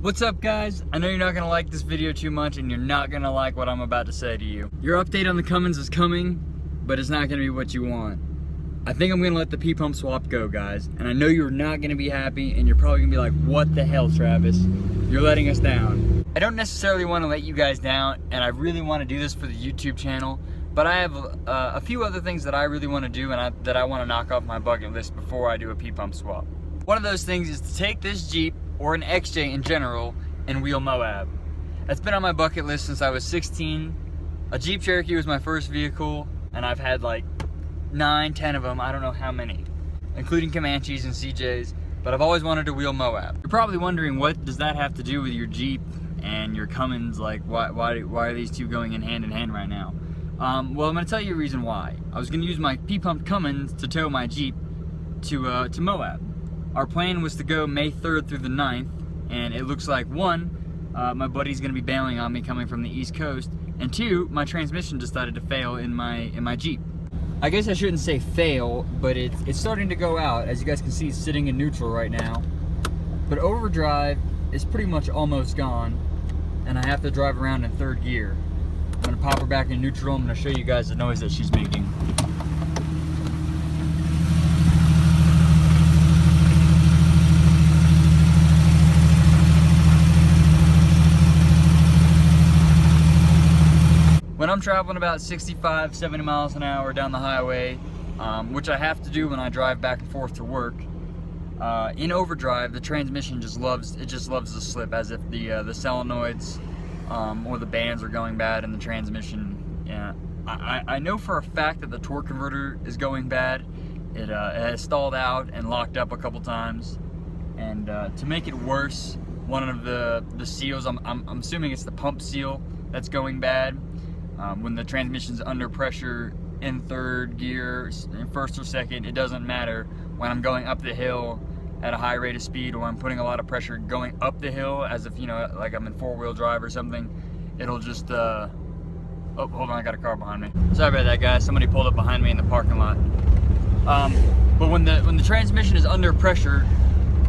What's up, guys? I know you're not gonna like this video too much and you're not gonna like what I'm about to say to you. Your update on the Cummins is coming, but it's not gonna be what you want. I think I'm gonna let the P-pump swap go, guys, and I know you're not gonna be happy and you're probably gonna be like, what the hell, Travis? You're letting us down. I don't necessarily want to let you guys down, and I really want to do this for the YouTube channel, but I have a few other things that I really want to do and that I want to knock off my bucket list before I do a P-pump swap. One of those things is to take this Jeep, or an XJ in general, and wheel Moab. That's been on my bucket list since I was 16. A Jeep Cherokee was my first vehicle, and I've had like 9, 10 of them, I don't know how many, including Comanches and CJs, but I've always wanted to wheel Moab. You're probably wondering, what does that have to do with your Jeep and your Cummins? Like, why are these two going in hand right now? Well, I'm gonna tell you a reason why. I was gonna use my P-pumped Cummins to tow my Jeep to Moab. Our plan was to go May 3rd through the 9th, and it looks like, one, my buddy's gonna be bailing on me coming from the East Coast, and two, my transmission decided to fail in my Jeep. I guess I shouldn't say fail, but it's starting to go out. As you guys can see, it's sitting in neutral right now. But overdrive is pretty much almost gone, and I have to drive around in third gear. I'm gonna pop her back in neutral. I'm gonna show you guys the noise that she's making. When I'm traveling about 65, 70 miles an hour down the highway, which I have to do when I drive back and forth to work, in overdrive, the transmission just loves to slip, as if the solenoids or the bands are going bad in the transmission. Yeah, I know for a fact that the torque converter is going bad. It has stalled out and locked up a couple times, and to make it worse, one of the seals, I'm assuming it's the pump seal that's going bad. When the transmission's under pressure in third gear, in first or second, it doesn't matter. When I'm going up the hill at a high rate of speed, or I'm putting a lot of pressure going up the hill, as if, you know, like I'm in four-wheel drive or something, it'll just, oh, hold on, I got a car behind me. Sorry about that, guys. Somebody pulled up behind me in the parking lot. But when the transmission is under pressure,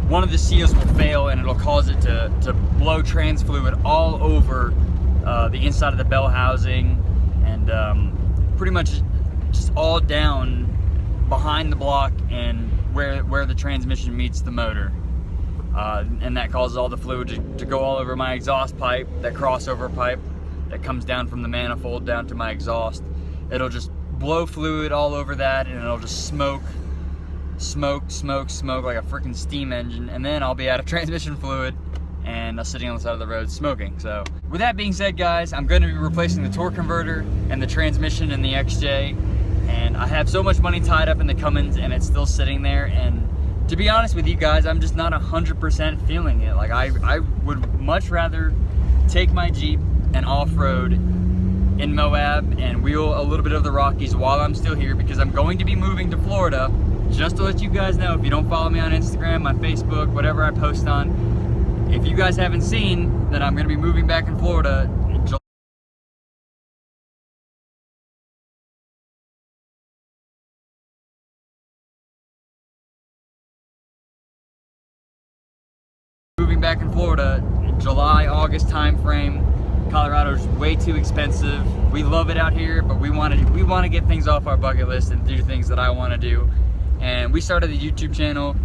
one of the seals will fail, and it'll cause it to blow trans fluid all over the inside of the bell housing, and pretty much just all down behind the block and where the transmission meets the motor, and that causes all the fluid to go all over my exhaust pipe, that crossover pipe that comes down from the manifold down to my exhaust. It'll just blow fluid all over that, and it'll just smoke like a freaking steam engine, and then I'll be out of transmission fluid and sitting on the side of the road smoking. So with that being said, guys, I'm going to be replacing the torque converter and the transmission in the XJ, and I have so much money tied up in the Cummins, and it's still sitting there. And to be honest with you guys, I'm just not 100% feeling it. Like, I would much rather take my Jeep and off-road in Moab and wheel a little bit of the Rockies while I'm still here, because I'm going to be moving to Florida. Just to let you guys know, if you don't follow me on Instagram, my Facebook, whatever I post on, if you guys haven't seen, that I'm going to be moving back in Florida in July. Moving back in Florida in July, August time frame. Colorado's way too expensive. We love it out here, but we want to get things off our bucket list and do things that I want to do. And we started the YouTube channel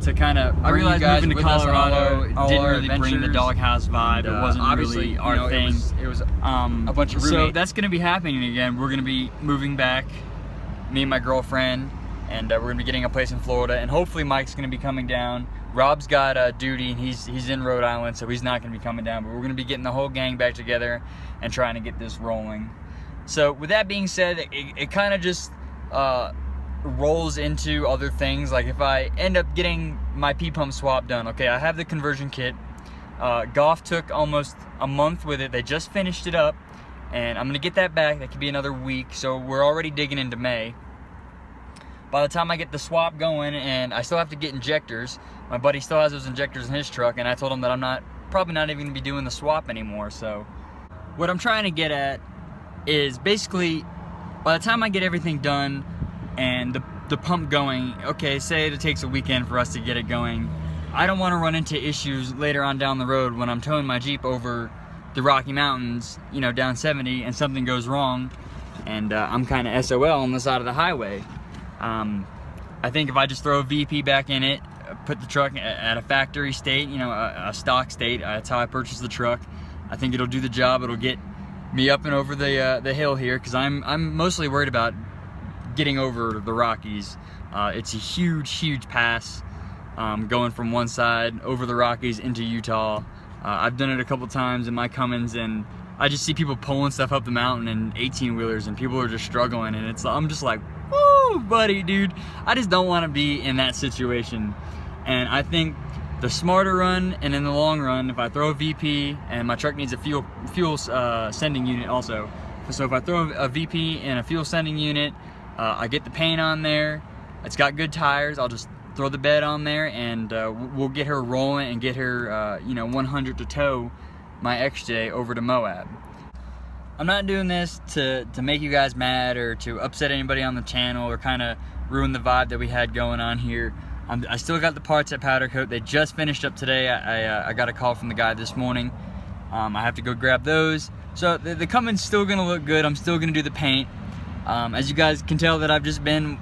to kind of bring you guys moving to Colorado. Didn't really bring the doghouse vibe. It wasn't really our thing. It was a bunch of roommates. So that's going to be happening again. We're going to be moving back, me and my girlfriend, and we're going to be getting a place in Florida. And hopefully Mike's going to be coming down. Rob's got duty, and he's in Rhode Island, so he's not going to be coming down. But we're going to be getting the whole gang back together and trying to get this rolling. So with that being said, it kind of just rolls into other things. Like, if I end up getting my P-pump swap done, okay, I have the conversion kit. Goff took almost a month with it. They just finished it up, and I'm gonna get that back. That could be another week, so we're already digging into May. By the time I get the swap going, and I still have to get injectors, my buddy still has those injectors in his truck, and I told him that I'm probably not even gonna be doing the swap anymore. So what I'm trying to get at is, basically, by the time I get everything done and the pump going, okay, say it takes a weekend for us to get it going, I don't want to run into issues later on down the road when I'm towing my Jeep over the Rocky Mountains, you know, down 70, and something goes wrong and I'm kind of SOL on the side of the highway. I think if I just throw a VP back in it, put the truck at a factory state, you know, a stock state, that's how I purchased the truck, I think it'll do the job. It'll get me up and over the hill here, because I'm mostly worried about getting over the Rockies. It's a huge pass, going from one side over the Rockies into Utah. I've done it a couple times in my Cummins, and I just see people pulling stuff up the mountain in 18-wheelers, and people are just struggling, and I'm just like, woo, buddy, dude. I just don't want to be in that situation. And I think the smarter run, and in the long run, if I throw a VP, and my truck needs a fuel sending unit also. So if I throw a VP and a fuel sending unit, I get the paint on there, it's got good tires, I'll just throw the bed on there, and we'll get her rolling and get her, you know, 100 to tow my XJ over to Moab. I'm not doing this to make you guys mad or to upset anybody on the channel or kind of ruin the vibe that we had going on here. I still got the parts at Powder Coat. They just finished up today. I got a call from the guy this morning. I have to go grab those. So the Cummins still gonna look good. I'm still gonna do the paint. As you guys can tell that I've just been,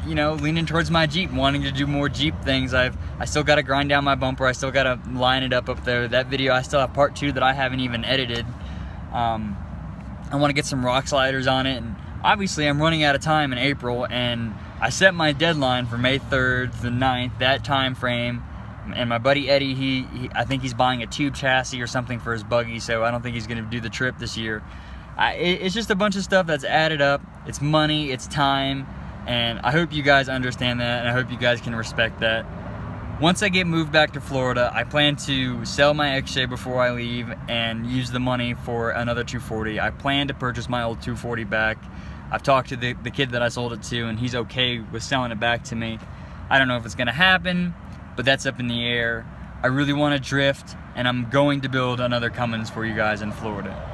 you know, leaning towards my Jeep, wanting to do more Jeep things. I still got to grind down my bumper. I still got to line it up there. That video, I still have part 2 that I haven't even edited. I want to get some rock sliders on it, and obviously I'm running out of time in April, and I set my deadline for May 3rd to the 9th, that time frame. And my buddy Eddie, he I think he's buying a tube chassis or something for his buggy, so I don't think he's going to do the trip this year. It's just a bunch of stuff that's added up. It's money, it's time, and I hope you guys understand that, and I hope you guys can respect that. Once I get moved back to Florida, I plan to sell my XJ before I leave and use the money for another 240. I plan to purchase my old 240 back. I've talked to the kid that I sold it to, and he's okay with selling it back to me. I don't know if it's gonna happen, but that's up in the air. I really want to drift, and I'm going to build another Cummins for you guys in Florida.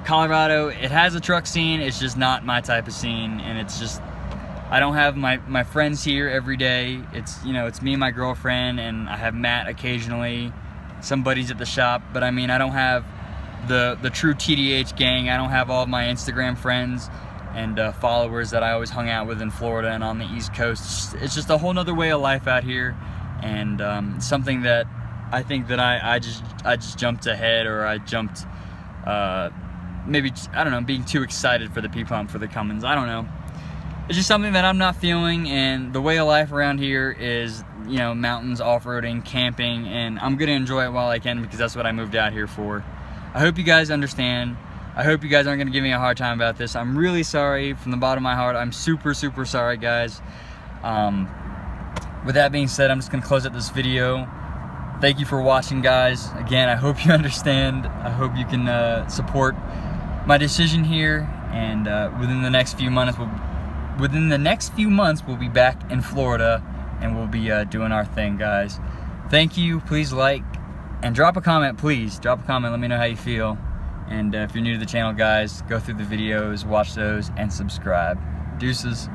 Colorado, it has a truck scene, it's just not my type of scene, and it's just, I don't have my friends here every day. It's, you know, it's me and my girlfriend, and I have Matt occasionally, some buddies at the shop, but I mean, I don't have the true TDH gang. I don't have all of my Instagram friends and followers that I always hung out with in Florida and on the East Coast. It's just a whole nother way of life out here, and something that I think that I just jumped ahead, or I jumped, maybe, I don't know, being too excited for the P-Pump for the Cummins. I don't know. It's just something that I'm not feeling, and the way of life around here is, you know, mountains, off-roading, camping, and I'm gonna enjoy it while I can, because that's what I moved out here for. I hope you guys understand. I hope you guys aren't gonna give me a hard time about this. I'm really sorry from the bottom of my heart. I'm super sorry, guys. With that being said, I'm just gonna close out this video. Thank you for watching, guys. Again, I hope you understand. I hope you can support my decision here, and within the next few months we'll be back in Florida, and we'll be doing our thing, guys. Thank you. Please like and drop a comment. Please drop a comment. Let me know how you feel. And if you're new to the channel, guys, go through the videos, watch those, and subscribe. Deuces.